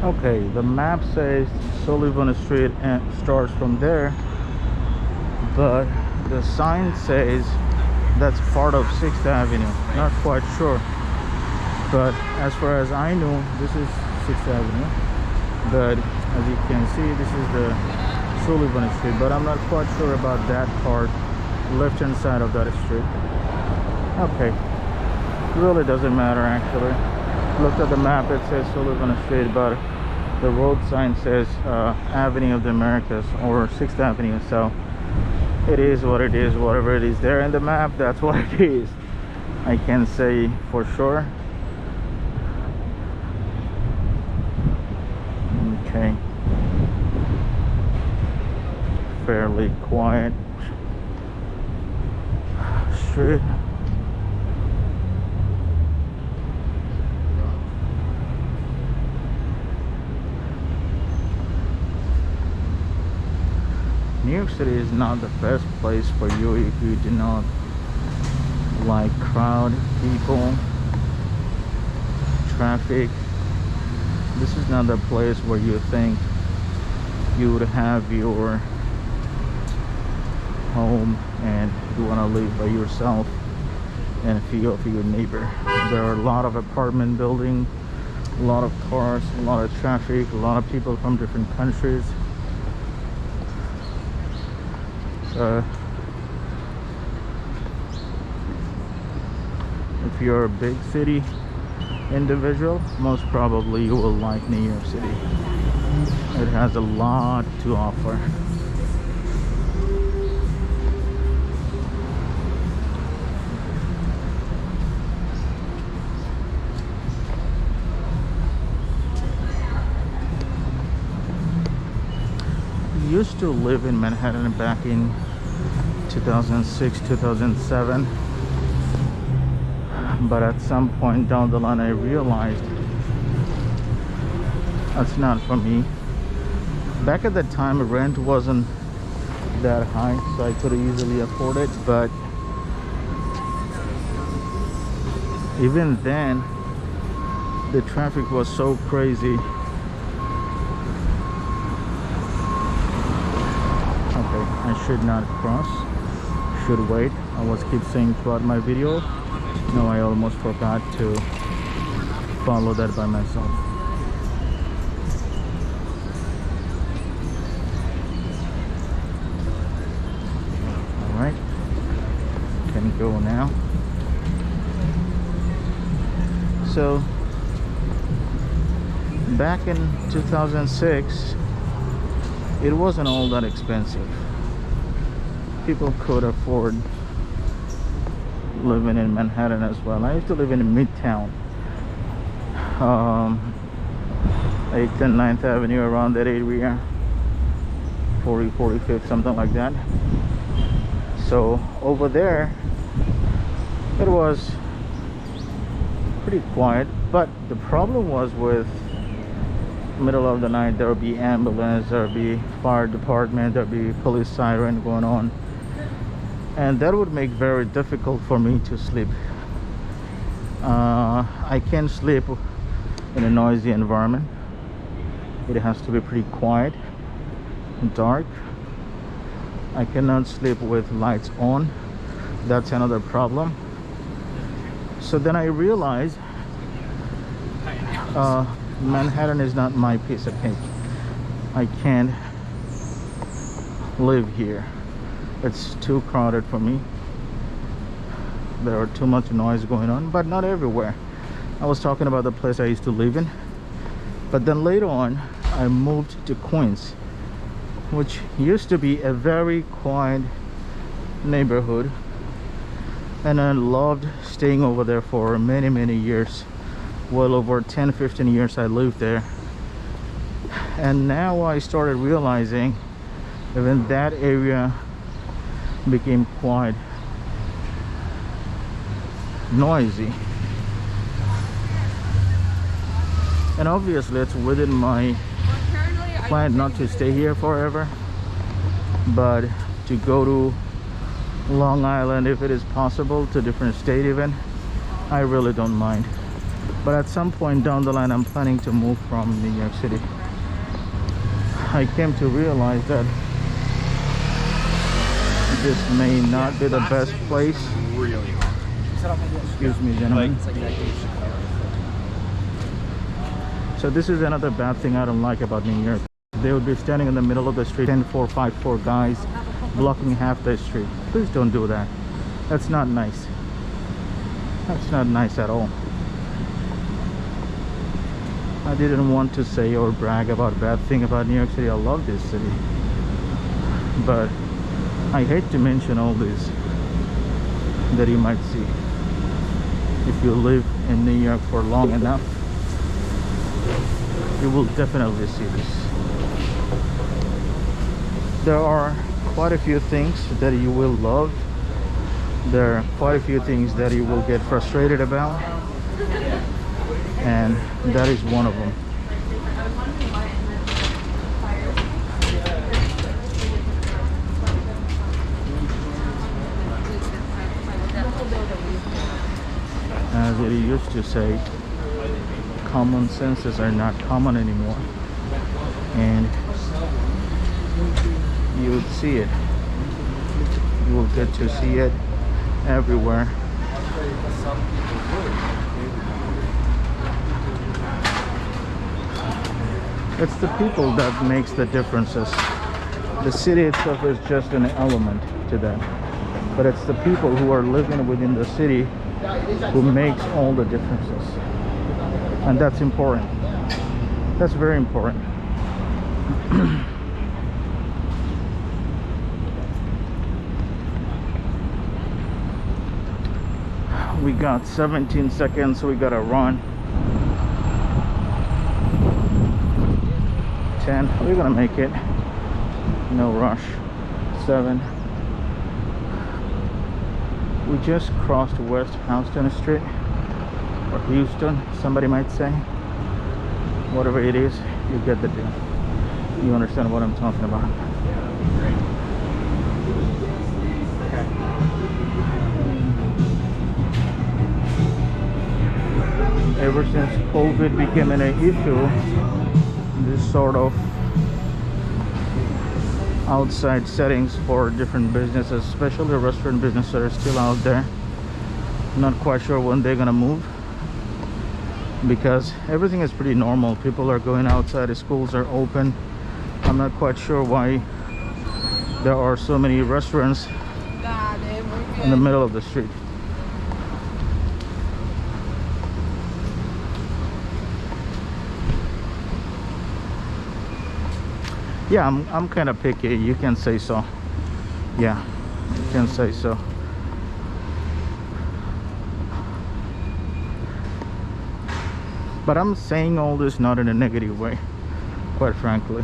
Okay, the map says Sullivan Street and starts from there, but the sign says that's part of 6th Avenue. Not quite sure, but as far as I know, this is 6th Avenue. But as you can see, this is the Sullivan Street, but I'm not quite sure about that part, left hand side of that street. Okay, really doesn't matter actually. Looked at the map, it says Sullivan Street, but the road sign says Avenue of the Americas or 6th Avenue. So it is what it is. Whatever it is there in the map, that's what it is. I can say for sure. Okay, fairly quiet street. New York City is not the best place for you if you do not like crowd, people, traffic. This is not the place where you think you would have your home and you want to live by yourself and feel for your neighbor. There are a lot of apartment buildings, a lot of cars, a lot of traffic, a lot of people from different countries. If you're a big city individual, most probably you will like New York City. It has a lot to offer. I used to live in Manhattan back in 2006, 2007. But at some point down the line I realized that's not for me. Back at that time rent wasn't that high, so I could easily afford it, but even then the traffic was so crazy. Okay, I should not cross, should wait. I was keep saying throughout my video. No, I almost forgot to follow that by myself. Alright, can go now. So, back in 2006, it wasn't all that expensive. People could afford living in Manhattan as well. I used to live in Midtown, 8th and 9th Avenue, around that area, 45th, something like that. So over there it was pretty quiet, but the problem was with middle of the night there would be ambulance, there would be fire department, there would be police siren going on, and that would make very difficult for me to sleep. I can't sleep in a noisy environment. It has to be pretty quiet and dark. I cannot sleep with lights on. That's another problem. So then I realized Manhattan is not my piece of cake. I can't live here. It's too crowded for me. There are too much noise going on, but not everywhere. I was talking about the place I used to live in, but then later on I moved to Queens, which used to be a very quiet neighborhood, and I loved staying over there for many years. Well over 10-15 years I lived there. And now I started realizing even that area became quite noisy, and obviously it's within my plan not to stay here forever, but to go to Long Island if it is possible, to different state even. I really don't mind. But at some point down the line, I'm planning to move from New York City. I came to realize that this may not be the best place. Really hard. Excuse me, gentlemen. It's like that gauge. So this is another bad thing I don't like about New York. They would be standing in the middle of the street, 10-4-5-4 guys blocking half the street. Please don't do that. That's not nice. That's not nice at all. I didn't want to say or brag about a bad thing about New York City. I love this city. But I hate to mention all this that you might see if you live in New York for long enough. You will definitely see this. There are quite a few things that you will love. There are quite a few things that you will get frustrated about, and that is one of them. As it used to say, common senses are not common anymore, and you would see it. You will get to see it everywhere. It's the people that makes the differences. The city itself is just an element to that, but it's the people who are living within the city who makes all the differences, and that's important. That's very important. We got 17 seconds, we gotta run. 10, we're gonna make it. No rush. 7. We just crossed West Houston Street, or Houston, somebody might say. Whatever it is, you get the deal. You understand what I'm talking about. Ever since COVID became an issue, this sort of outside settings for different businesses, especially restaurant businesses, are still out there. Not quite sure when they're gonna move, because everything is pretty normal. People are going outside, schools are open. I'm not quite sure why there are so many restaurants in the middle of the street. Yeah, I'm kind of picky. You can say so. Yeah, you can say so. But I'm saying all this not in a negative way, quite frankly.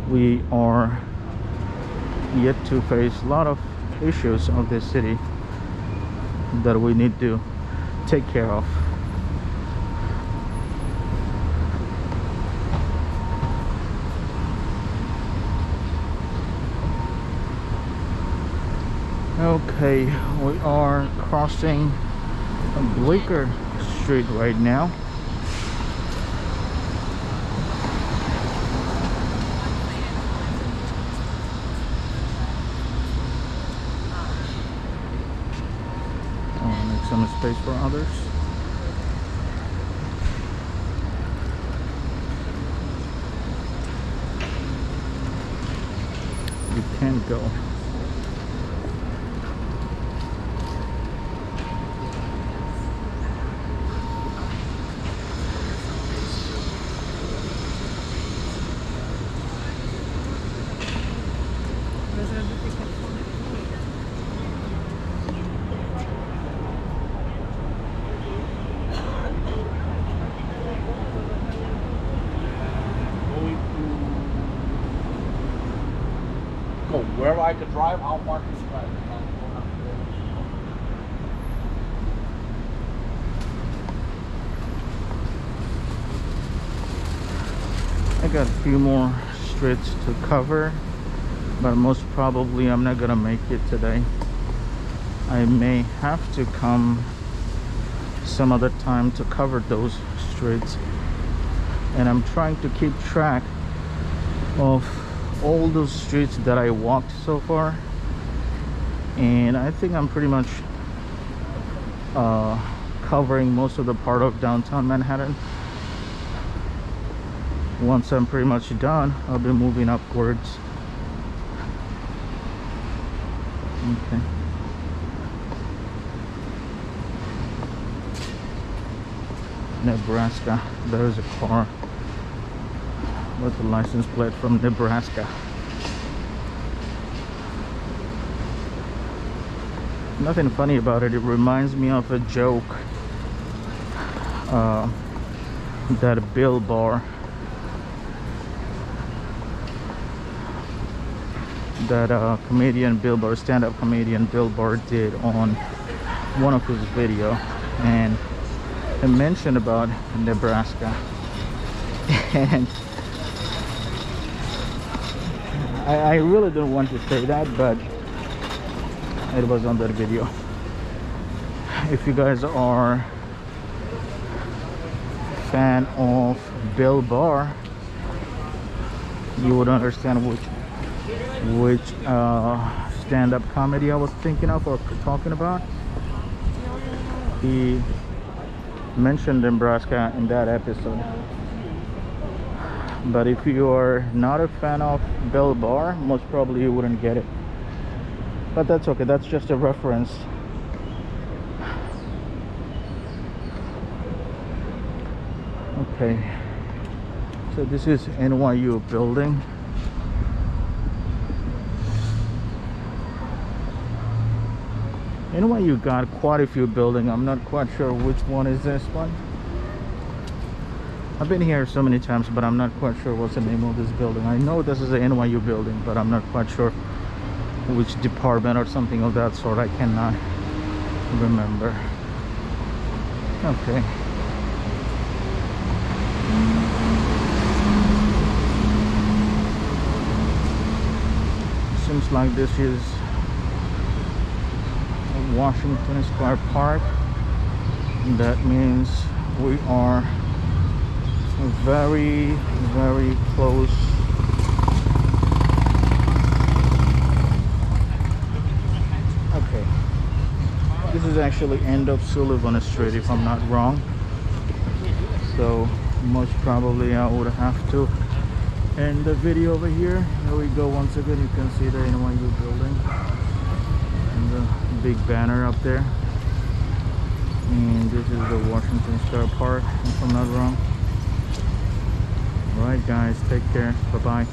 We are yet to face a lot of issues of this city that we need to take care of. Okay, we are crossing Bleecker Street right now. I'll make some space for others. You can go. Wherever I could drive, I'll park this drive. I got a few more streets to cover, but most probably I'm not gonna make it today. I may have to come some other time to cover those streets, and I'm trying to keep track of all those streets that I walked so far, and I think I'm pretty much covering most of the part of downtown Manhattan. Once I'm pretty much done, I'll be moving upwards. Okay. Nebraska. There is a car with a license plate from Nebraska. Nothing funny about it. It reminds me of a joke that Bill Barr, that comedian Bill Barr, stand-up comedian Bill Barr did on one of his video, and he mentioned about Nebraska. And I really don't want to say that, but it was on that video. If you guys are a fan of Bill Barr, you would understand which stand-up comedy I was thinking of or talking about. He mentioned Nebraska in that episode. But if you are not a fan of Bill Barr, most probably you wouldn't get it. But that's okay, that's just a reference. Okay, so this is NYU building. NYU got quite a few buildings. I'm not quite sure which one is this one. I've been here so many times, but I'm not quite sure what's the name of this building. I know this is an NYU building, but I'm not quite sure which department or something of that sort. I cannot remember. Okay. Seems like this is Washington Square Park. That means we are very, very close. Okay, this is actually end of Sullivan Street, if I'm not wrong. So most probably I would have to end the video over here. Here we go. Once again, you can see the NYU building and the big banner up there. And this is the Washington Square Park, if I'm not wrong. Alright guys, take care. Bye bye.